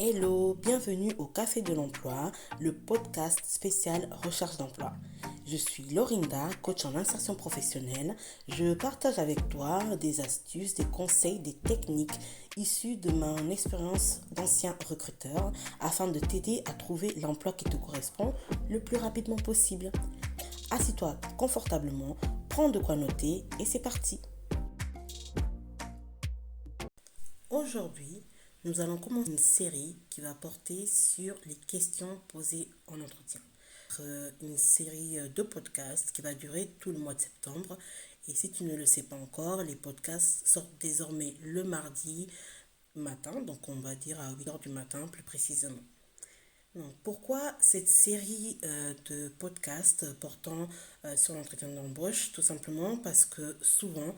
Hello, bienvenue au Café de l'Emploi, le podcast spécial recherche d'emploi. Je suis Lorinda, coach en insertion professionnelle. Je partage avec toi des astuces, des conseils, des techniques issues de mon expérience d'ancien recruteur afin de t'aider à trouver l'emploi qui te correspond le plus rapidement possible. Assis-toi confortablement, prends de quoi noter et c'est parti. Aujourd'hui, nous allons commencer une série qui va porter sur les questions posées en entretien. Une série de podcasts qui va durer tout le mois de septembre. Et si tu ne le sais pas encore, les podcasts sortent désormais le mardi matin, donc on va dire à 8h du matin plus précisément. Donc, pourquoi cette série de podcasts portant sur l'entretien d'embauche? Tout simplement parce que souvent,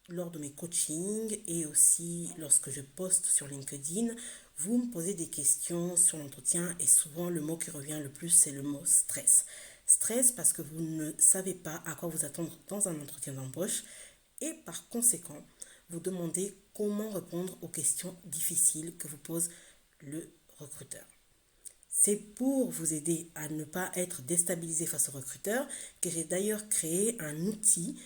lors de mes coachings et aussi lorsque je poste sur LinkedIn, vous me posez des questions sur l'entretien et souvent le mot qui revient le plus, c'est le mot stress. Stress parce que vous ne savez pas à quoi vous attendre dans un entretien d'embauche et par conséquent, vous demandez comment répondre aux questions difficiles que vous pose le recruteur. C'est pour vous aider à ne pas être déstabilisé face au recruteur que j'ai d'ailleurs créé un outil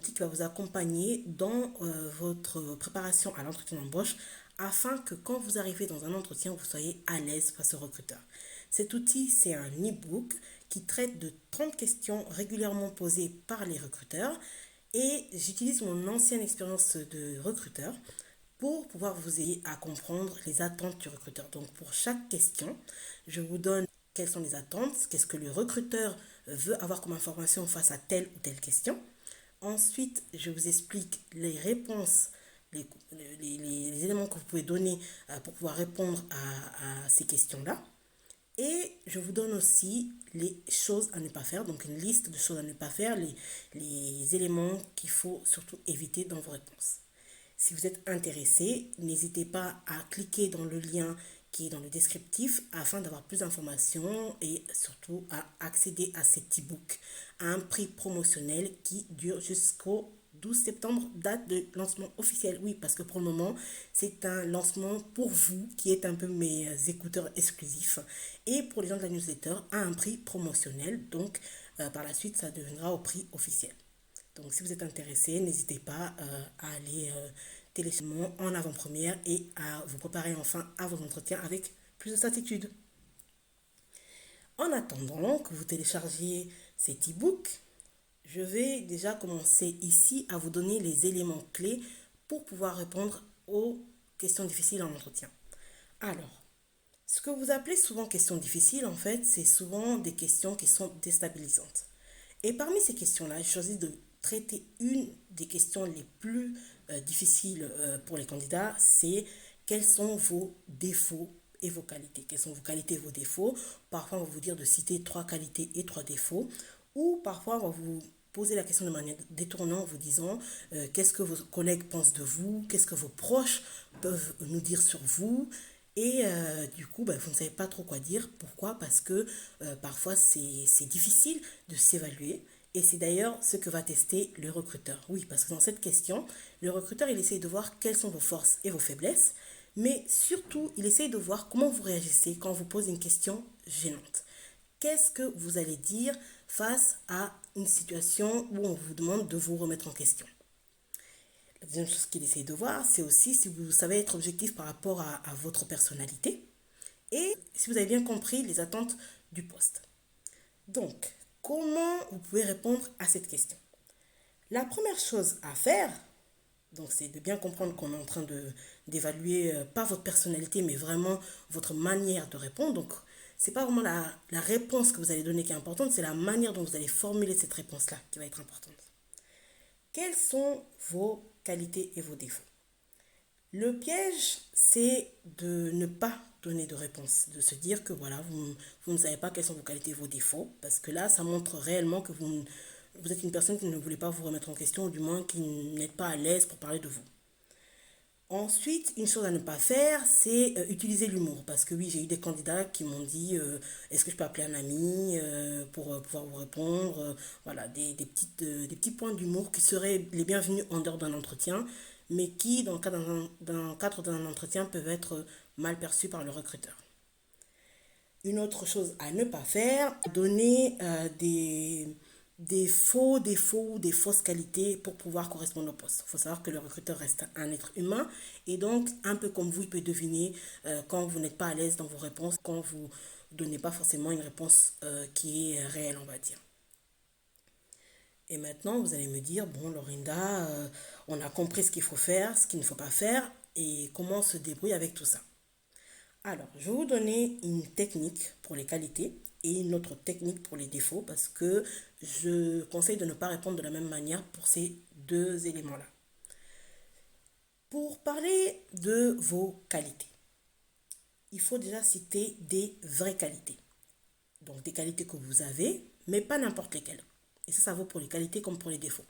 qui va vous accompagner dans votre préparation à l'entretien d'embauche afin que quand vous arrivez dans un entretien, vous soyez à l'aise face au recruteur. Cet outil, c'est un e-book qui traite de 30 questions régulièrement posées par les recruteurs et j'utilise mon ancienne expérience de recruteur pour pouvoir vous aider à comprendre les attentes du recruteur. Donc pour chaque question, je vous donne quelles sont les attentes, qu'est-ce que le recruteur veut avoir comme information face à telle ou telle question. Ensuite, je vous explique les réponses, les éléments que vous pouvez donner pour pouvoir répondre à ces questions-là. Et je vous donne aussi les choses à ne pas faire, donc une liste de choses à ne pas faire, les éléments qu'il faut surtout éviter dans vos réponses. Si vous êtes intéressé, n'hésitez pas à cliquer dans le lien qui est dans le descriptif afin d'avoir plus d'informations et surtout à accéder à cet e-book à un prix promotionnel qui dure jusqu'au 12 septembre, date de lancement officiel. Oui, parce que pour le moment, c'est un lancement pour vous qui êtes un peu mes écouteurs exclusifs et pour les gens de la newsletter à un prix promotionnel. Donc, par la suite, ça deviendra au prix officiel. Donc, si vous êtes intéressé, n'hésitez pas à aller télécharger en avant-première et à vous préparer enfin à vos entretiens avec plus de certitude. En attendant que vous téléchargiez cet e-book, je vais déjà commencer ici à vous donner les éléments clés pour pouvoir répondre aux questions difficiles en entretien. Alors, ce que vous appelez souvent questions difficiles, en fait, c'est souvent des questions qui sont déstabilisantes. Et parmi ces questions-là, j'ai choisi de traiter une des questions les plus difficiles pour les candidats, c'est quels sont vos défauts et vos qualités. Quelles sont vos qualités et vos défauts? Parfois, on va vous dire de citer 3 qualités et 3 défauts. Ou parfois, on va vous poser la question de manière détournante en vous disant qu'est-ce que vos collègues pensent de vous, qu'est-ce que vos proches peuvent nous dire sur vous. Et du coup, vous ne savez pas trop quoi dire. Pourquoi? Parce que parfois, c'est difficile de s'évaluer. Et c'est d'ailleurs ce que va tester le recruteur. Oui, parce que dans cette question, le recruteur, il essaye de voir quelles sont vos forces et vos faiblesses. Mais surtout, il essaye de voir comment vous réagissez quand on vous pose une question gênante. Qu'est-ce que vous allez dire face à une situation où on vous demande de vous remettre en question? La deuxième chose qu'il essaye de voir, c'est aussi si vous savez être objectif par rapport à votre personnalité et si vous avez bien compris les attentes du poste. Donc, comment vous pouvez répondre à cette question? La première chose à faire, donc c'est de bien comprendre qu'on est en train d'évaluer pas votre personnalité, mais vraiment votre manière de répondre. Donc, c'est pas vraiment la réponse que vous allez donner qui est importante, c'est la manière dont vous allez formuler cette réponse-là qui va être importante. Quelles sont vos qualités et vos défauts? Le piège, c'est de ne pas donner de réponse, de se dire que voilà, vous ne savez pas quelles sont vos qualités et vos défauts, parce que là, ça montre réellement que vous êtes une personne qui ne voulait pas vous remettre en question, ou du moins qui n'êtes pas à l'aise pour parler de vous. Ensuite, une chose à ne pas faire, c'est utiliser l'humour. Parce que oui, j'ai eu des candidats qui m'ont dit est-ce que je peux appeler un ami pour pouvoir vous répondre voilà, des petits points d'humour qui seraient les bienvenus en dehors d'un entretien, mais qui, dans le cadre d'un entretien, peuvent être mal perçu par le recruteur. Une autre chose à ne pas faire, donner des faux défauts ou des fausses qualités pour pouvoir correspondre au poste. Il faut savoir que le recruteur reste un être humain et donc, un peu comme vous, il peut deviner quand vous n'êtes pas à l'aise dans vos réponses, quand vous ne donnez pas forcément une réponse qui est réelle, on va dire. Et maintenant, vous allez me dire, bon, Lorinda, on a compris ce qu'il faut faire, ce qu'il ne faut pas faire et comment on se débrouille avec tout ça. Alors, je vais vous donner une technique pour les qualités et une autre technique pour les défauts parce que je conseille de ne pas répondre de la même manière pour ces deux éléments-là. Pour parler de vos qualités, il faut déjà citer des vraies qualités. Donc des qualités que vous avez, mais pas n'importe lesquelles. Et ça vaut pour les qualités comme pour les défauts.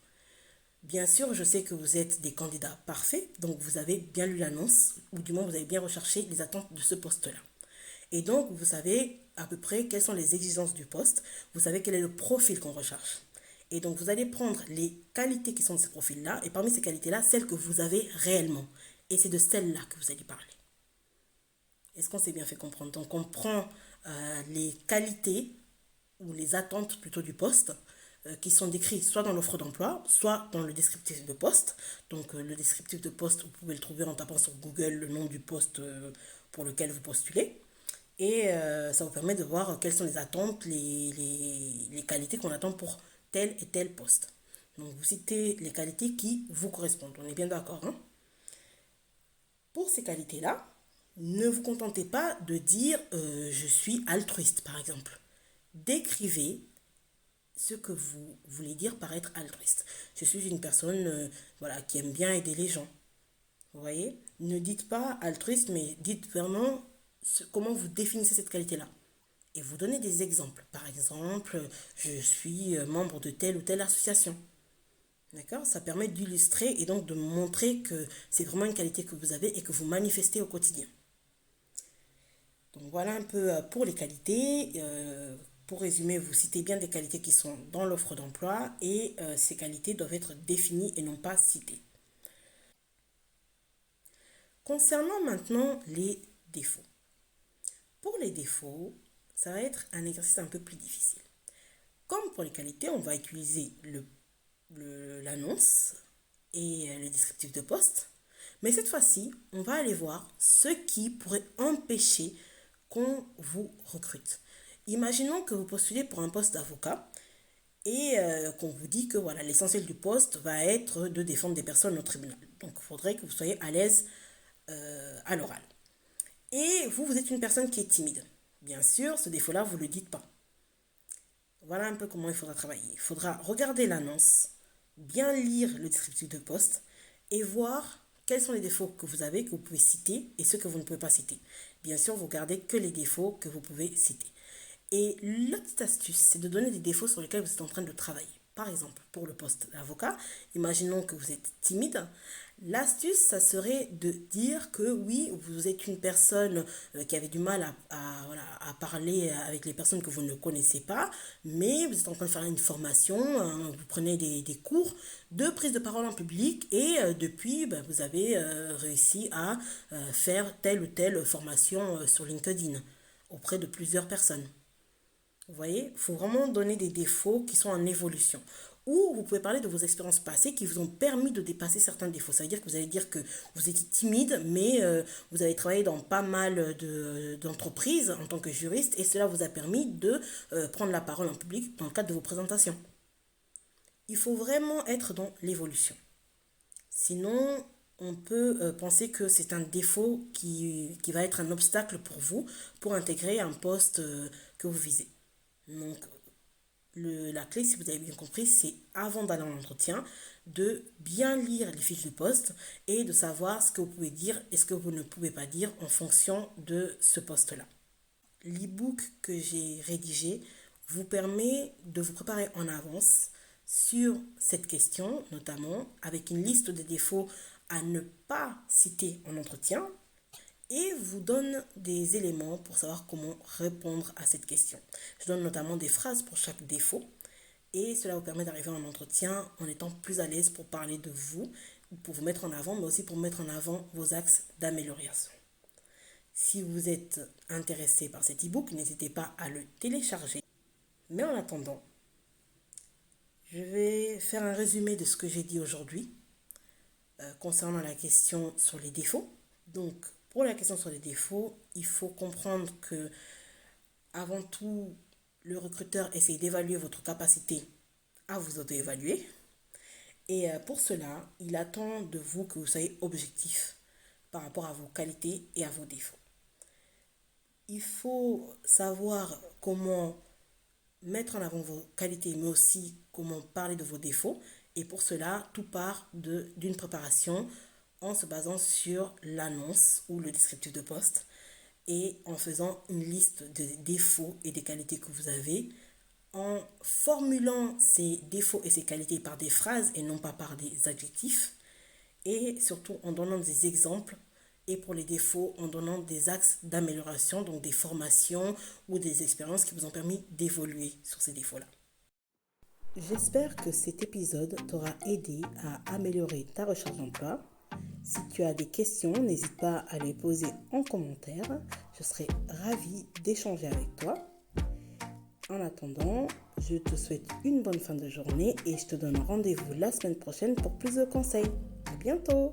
Bien sûr, je sais que vous êtes des candidats parfaits, donc vous avez bien lu l'annonce, ou du moins vous avez bien recherché les attentes de ce poste-là. Et donc, vous savez à peu près quelles sont les exigences du poste, vous savez quel est le profil qu'on recherche. Et donc, vous allez prendre les qualités qui sont de ce profil-là, et parmi ces qualités-là, celles que vous avez réellement. Et c'est de celles-là que vous allez parler. Est-ce qu'on s'est bien fait comprendre? Donc, on prend les qualités, ou les attentes plutôt du poste, qui sont décrits soit dans l'offre d'emploi, soit dans le descriptif de poste. Donc le descriptif de poste, vous pouvez le trouver en tapant sur Google le nom du poste pour lequel vous postulez. Et ça vous permet de voir quelles sont les attentes, les qualités qu'on attend pour tel et tel poste. Donc vous citez les qualités qui vous correspondent. On est bien d'accord, hein? Pour ces qualités-là, ne vous contentez pas de dire je suis altruiste, par exemple. Décrivez ce que vous voulez dire par être altruiste. Je suis une personne voilà, qui aime bien aider les gens. Vous voyez? Ne dites pas altruiste, mais dites vraiment comment vous définissez cette qualité-là. Et vous donnez des exemples. Par exemple, je suis membre de telle ou telle association. D'accord? Ça permet d'illustrer et donc de montrer que c'est vraiment une qualité que vous avez et que vous manifestez au quotidien. Donc voilà un peu pour les qualités. Pour résumer, vous citez bien des qualités qui sont dans l'offre d'emploi et ces qualités doivent être définies et non pas citées. Concernant maintenant les défauts. Pour les défauts, ça va être un exercice un peu plus difficile. Comme pour les qualités, on va utiliser l'annonce et le descriptif de poste. Mais cette fois-ci, on va aller voir ce qui pourrait empêcher qu'on vous recrute. Imaginons que vous postulez pour un poste d'avocat et qu'on vous dit que voilà, l'essentiel du poste va être de défendre des personnes au tribunal. Donc il faudrait que vous soyez à l'aise à l'oral. Et vous êtes une personne qui est timide. Bien sûr, ce défaut-là, vous ne le dites pas. Voilà un peu comment il faudra travailler. Il faudra regarder l'annonce, bien lire le descriptif de poste et voir quels sont les défauts que vous avez, que vous pouvez citer et ceux que vous ne pouvez pas citer. Bien sûr, vous gardez que les défauts que vous pouvez citer. Et la petite astuce, c'est de donner des défauts sur lesquels vous êtes en train de travailler. Par exemple, pour le poste d'avocat, imaginons que vous êtes timide. L'astuce, ça serait de dire que oui, vous êtes une personne qui avait du mal voilà, à parler avec les personnes que vous ne connaissez pas, mais vous êtes en train de faire une formation, vous prenez des cours de prise de parole en public et depuis, vous avez réussi à faire telle ou telle formation sur LinkedIn auprès de plusieurs personnes. Vous voyez, il faut vraiment donner des défauts qui sont en évolution. Ou vous pouvez parler de vos expériences passées qui vous ont permis de dépasser certains défauts. Ça veut dire que vous allez dire que vous étiez timide, mais vous avez travaillé dans pas mal d'entreprises en tant que juriste et cela vous a permis de prendre la parole en public dans le cadre de vos présentations. Il faut vraiment être dans l'évolution. Sinon, on peut penser que c'est un défaut qui va être un obstacle pour vous pour intégrer un poste que vous visez. Donc, la clé, si vous avez bien compris, c'est avant d'aller en entretien, de bien lire les fiches de poste et de savoir ce que vous pouvez dire et ce que vous ne pouvez pas dire en fonction de ce poste-là. L'e-book que j'ai rédigé vous permet de vous préparer en avance sur cette question, notamment avec une liste de défauts à ne pas citer en entretien et vous donne des éléments pour savoir comment répondre à cette question. Je donne notamment des phrases pour chaque défaut et cela vous permet d'arriver en entretien en étant plus à l'aise pour parler de vous, pour vous mettre en avant, mais aussi pour mettre en avant vos axes d'amélioration. Si vous êtes intéressé par cet e-book, n'hésitez pas à le télécharger. Mais en attendant, je vais faire un résumé de ce que j'ai dit aujourd'hui concernant la question sur les défauts. Donc, pour la question sur les défauts, il faut comprendre que, avant tout, le recruteur essaie d'évaluer votre capacité à vous auto-évaluer. Et pour cela, il attend de vous que vous soyez objectif par rapport à vos qualités et à vos défauts. Il faut savoir comment mettre en avant vos qualités, mais aussi comment parler de vos défauts. Et pour cela, tout part d'une préparation en se basant sur l'annonce ou le descriptif de poste et en faisant une liste des défauts et des qualités que vous avez, en formulant ces défauts et ces qualités par des phrases et non pas par des adjectifs, et surtout en donnant des exemples, et pour les défauts en donnant des axes d'amélioration, donc des formations ou des expériences qui vous ont permis d'évoluer sur ces défauts-là. J'espère que cet épisode t'aura aidé à améliorer ta recherche d'emploi. Si tu as des questions, n'hésite pas à les poser en commentaire. Je serai ravie d'échanger avec toi. En attendant, je te souhaite une bonne fin de journée et je te donne rendez-vous la semaine prochaine pour plus de conseils. À bientôt!